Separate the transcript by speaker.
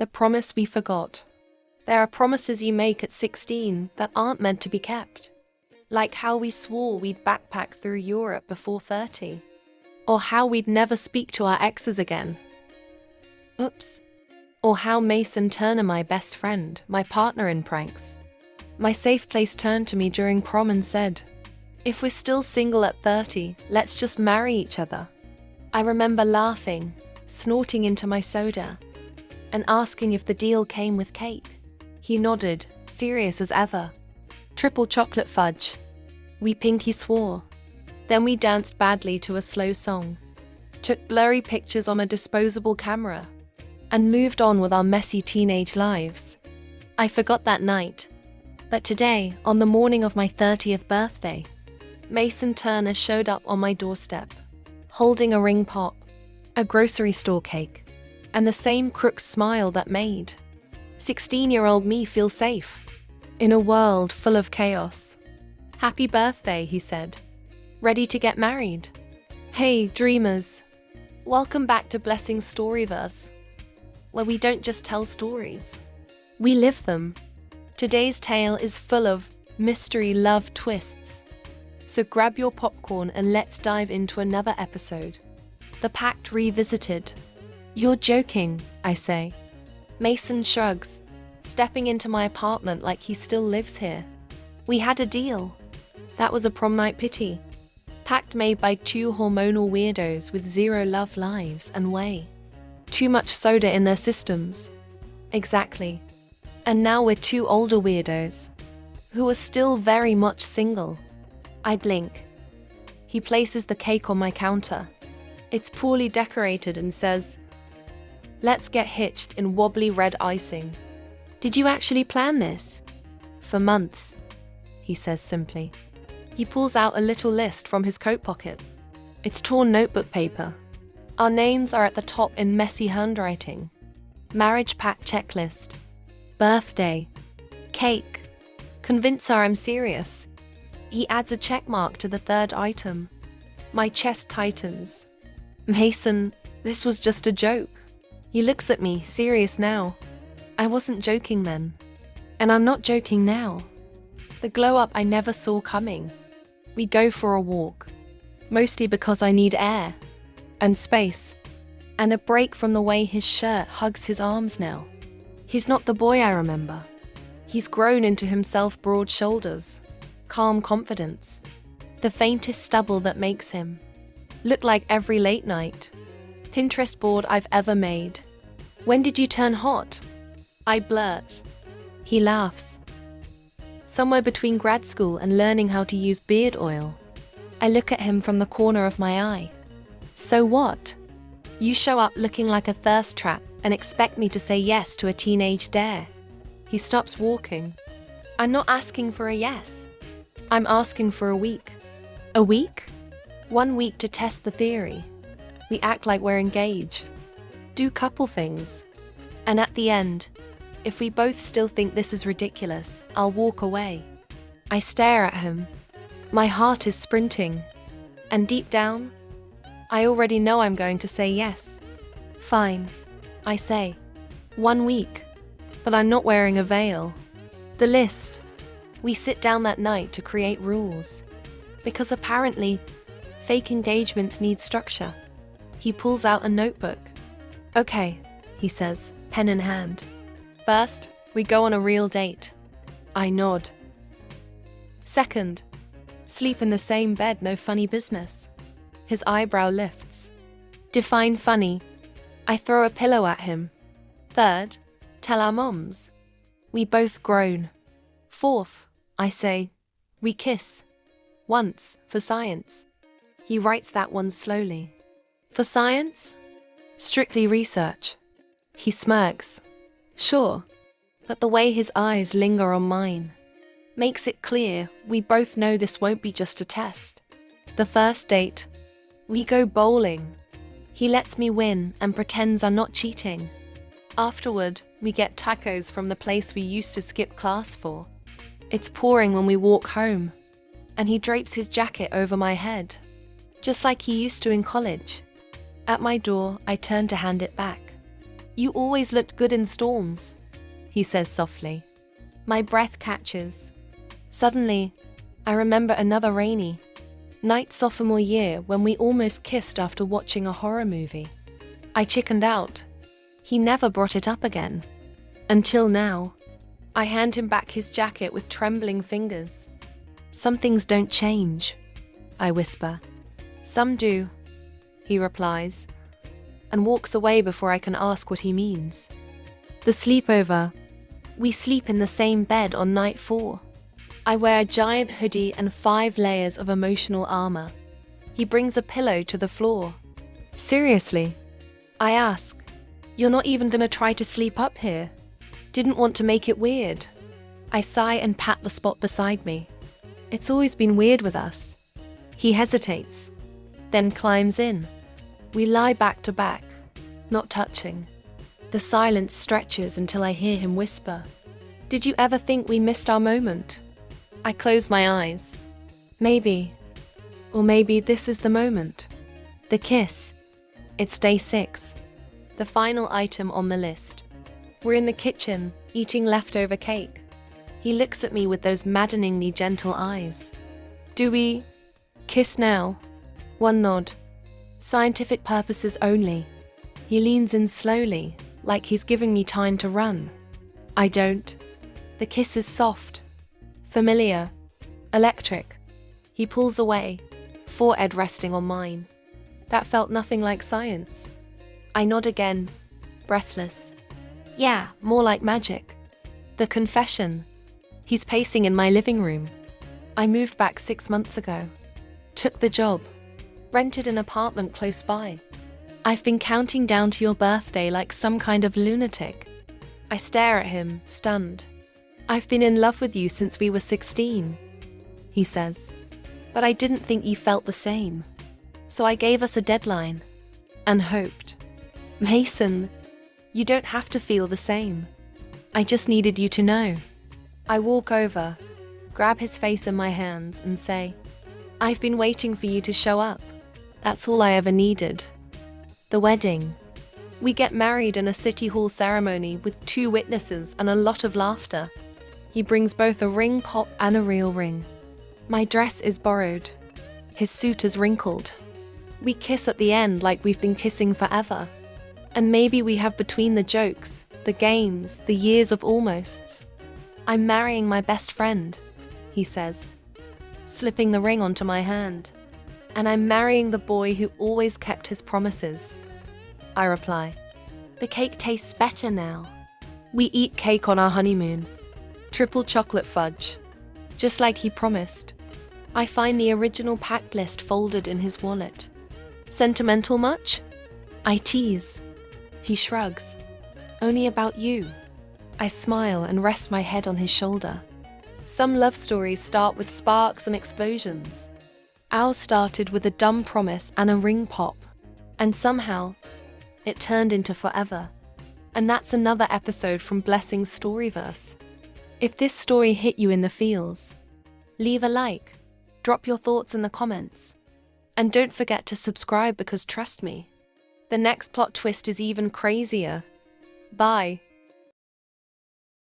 Speaker 1: The promise we forgot. There are promises you make at 16 that aren't meant to be kept. Like how we swore we'd backpack through Europe before 30. Or how we'd never speak to our exes again. Oops. Or how Mason Turner, my best friend, my partner in pranks, my safe place, turned to me during prom and said, "If we're still single at 30, let's just marry each other." I remember laughing, snorting into my soda, and asking if the deal came with cake. He nodded, serious as ever. Triple chocolate fudge. We pinky swore. Then we danced badly to a slow song, took blurry pictures on a disposable camera, and moved on with our messy teenage lives. I forgot that night. But today, on the morning of my 30th birthday, Mason Turner showed up on my doorstep, holding a ring pop, a grocery store cake, and the same crooked smile that made 16-year-old me feel safe in a world full of chaos. "Happy birthday," he said. "Ready to get married?" Hey, dreamers. Welcome back to Blessing's Storyverse, where we don't just tell stories, we live them. Today's tale is full of mystery love twists. So grab your popcorn and let's dive into another episode. The Pact Revisited. "You're joking," I say. Mason shrugs, stepping into my apartment like he still lives here. "We had a deal. That was a prom night pity. Pact made by two hormonal weirdos with zero love lives and way too much soda in their systems." Exactly. And now we're two older weirdos who are still very much single. I blink. He places the cake on my counter. It's poorly decorated and says, "Let's get hitched," in wobbly red icing. "Did you actually plan this?" "For months," he says simply. He pulls out a little list from his coat pocket. It's torn notebook paper. Our names are at the top in messy handwriting. Marriage pact checklist. Birthday. Cake. Convince her I'm serious. He adds a check mark to the third item. My chest tightens. "Mason, this was just a joke." He looks at me, serious now. I wasn't joking then. And I'm not joking now. The glow up I never saw coming. We go for a walk. Mostly because I need air. And space. And a break from the way his shirt hugs his arms now. He's not the boy I remember. He's grown into himself, broad shoulders, calm confidence, the faintest stubble that makes him look like every late night Pinterest board I've ever made. "When did you turn hot?" I blurt. He laughs. "Somewhere between grad school and learning how to use beard oil." I look at him from the corner of my eye. "So what? You show up looking like a thirst trap and expect me to say yes to a teenage dare." He stops walking. "I'm not asking for a yes. I'm asking for a week." "A week?" "1 week to test the theory. We act like we're engaged. Do couple things. And at the end, if we both still think this is ridiculous, I'll walk away." I stare at him. My heart is sprinting. And deep down, I already know I'm going to say yes. "Fine," I say. 1 week. But I'm not wearing a veil. The list. We sit down that night to create rules. Because apparently, fake engagements need structure. He pulls out a notebook. "Okay," he says, pen in hand. "First, we go on a real date." I nod. "Second, sleep in the same bed, no funny business." His eyebrow lifts. "Define funny." I throw a pillow at him. "Third, tell our moms." We both groan. "Fourth," I say, "we kiss. Once, for science." He writes that one slowly. "For science?" "Strictly research." He smirks. "Sure." But the way his eyes linger on mine makes it clear we both know this won't be just a test. The first date, we go bowling. He lets me win and pretends I'm not cheating. Afterward, we get tacos from the place we used to skip class for. It's pouring when we walk home, and he drapes his jacket over my head, just like he used to in college. At my door, I turn to hand it back. You always looked good in storms, he says softly. My breath catches. Suddenly, I remember another rainy night sophomore year when we almost kissed after watching a horror movie. I chickened out. He never brought it up again. Until now. I hand him back his jacket with trembling fingers. Some things don't change, I whisper. Some do, he replies, and walks away before I can ask what he means. The sleepover. We sleep in the same bed on night 4. I wear a giant hoodie and 5 layers of emotional armor. He brings a pillow to the floor. Seriously? I ask. You're not even gonna try to sleep up here? Didn't want to make it weird. I sigh and pat the spot beside me. It's always been weird with us. He hesitates, then climbs in. We lie back to back, not touching. The silence stretches until I hear him whisper, "Did you ever think we missed our moment?" I close my eyes. Maybe. Or maybe this is the moment. The kiss. It's day 6. The final item on the list. We're in the kitchen, eating leftover cake. He looks at me with those maddeningly gentle eyes. Do we kiss now? One nod. Scientific purposes only. He leans in slowly, like he's giving me time to run. I don't. The kiss is soft, familiar, electric. He pulls away, forehead resting on mine. That felt nothing like science. I nod again, breathless. Yeah, more like magic. The confession. He's pacing in my living room. I moved back 6 months ago. Took the job. Rented an apartment close by. I've been counting down to your birthday like some kind of lunatic. I stare at him, stunned. I've been in love with you since we were 16, he says. But I didn't think you felt the same. So I gave us a deadline. And hoped. Mason, you don't have to feel the same. I just needed you to know. I walk over, grab his face in my hands and say, I've been waiting for you to show up. That's all I ever needed. The wedding. We get married in a city hall ceremony with 2 witnesses and a lot of laughter. He brings both a ring pop and a real ring. My dress is borrowed. His suit is wrinkled. We kiss at the end like we've been kissing forever. And maybe we have between the jokes, the games, the years of almosts. I'm marrying my best friend, he says, slipping the ring onto my hand. And I'm marrying the boy who always kept his promises. I reply. The cake tastes better now. We eat cake on our honeymoon. Triple chocolate fudge. Just like he promised. I find the original pact list folded in his wallet. Sentimental much? I tease. He shrugs. Only about you. I smile and rest my head on his shoulder. Some love stories start with sparks and explosions. Ours started with a dumb promise and a ring pop. And somehow, it turned into forever. And that's another episode from Blessing's Storyverse. If this story hit you in the feels, leave a like, drop your thoughts in the comments. And don't forget to subscribe because trust me, the next plot twist is even crazier. Bye.